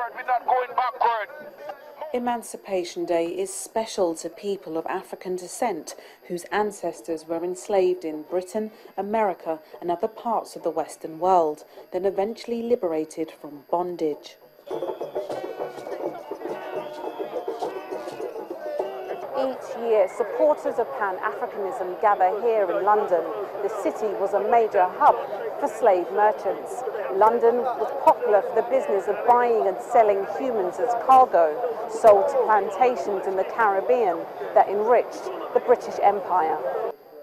forward, we're not going backward. Emancipation Day is special to people of African descent whose ancestors were enslaved in Britain, America and other parts of the Western world, then eventually liberated from bondage. Each year, supporters of Pan-Africanism gather here in London. The city was a major hub for slave merchants. London was popular for the business of buying and selling humans as cargo, sold to plantations in the Caribbean that enriched the British Empire.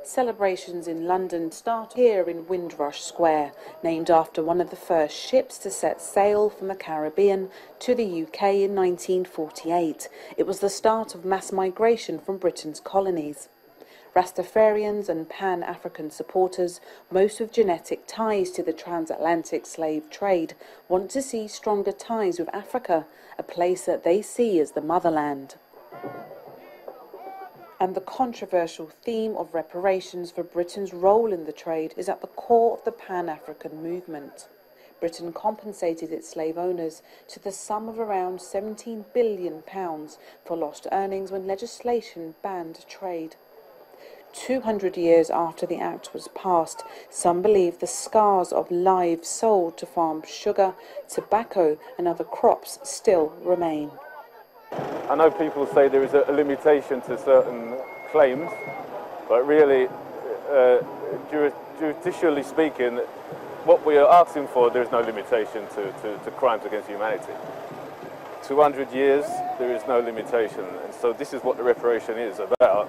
Celebrations in London start here in Windrush Square, named after one of the first ships to set sail from the Caribbean to the UK in 1948. It was the start of mass migration from Britain's colonies. Rastafarians and Pan-African supporters, most with genetic ties to the transatlantic slave trade, want to see stronger ties with Africa, a place that they see as the motherland. And the controversial theme of reparations for Britain's role in the trade is at the core of the Pan-African movement. Britain compensated its slave owners to the sum of around £17 billion for lost earnings when legislation banned trade. 200 years after the Act was passed, some believe the scars of lives sold to farm sugar, tobacco and other crops still remain. I know people say there is a limitation to certain claims, but really, judicially speaking, what we are asking for, there is no limitation to crimes against humanity. 200 years, there is no limitation, and so this is what the reparation is about.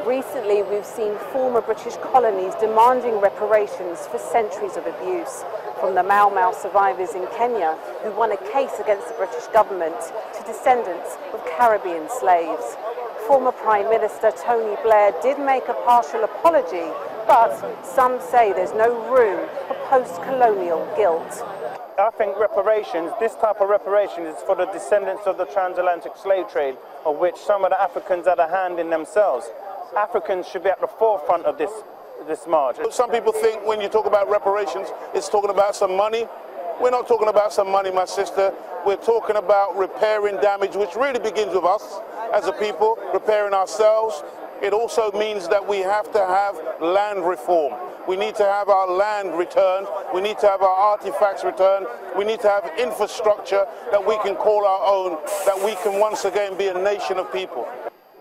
Recently, we've seen former British colonies demanding reparations for centuries of abuse, from the Mau Mau survivors in Kenya, who won a case against the British government, to descendants of Caribbean slaves. Former Prime Minister Tony Blair did make a partial apology, but some say there's no room for post-colonial guilt. I think reparations, this type of reparation is for the descendants of the transatlantic slave trade, of which some of the Africans had a hand in themselves. Africans should be at the forefront of this march. Some people think when you talk about reparations, it's talking about some money. We're not talking about some money, my sister. We're talking about repairing damage, which really begins with us as a people, repairing ourselves. It also means that we have to have land reform. We need to have our land returned. We need to have our artifacts returned. We need to have infrastructure that we can call our own, that we can once again be a nation of people.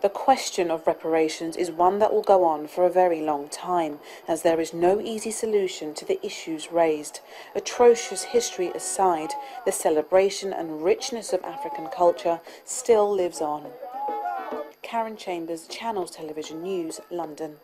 The question of reparations is one that will go on for a very long time, as there is no easy solution to the issues raised. Atrocious history aside, the celebration and richness of African culture still lives on. Karen Chambers, Channels Television News, London.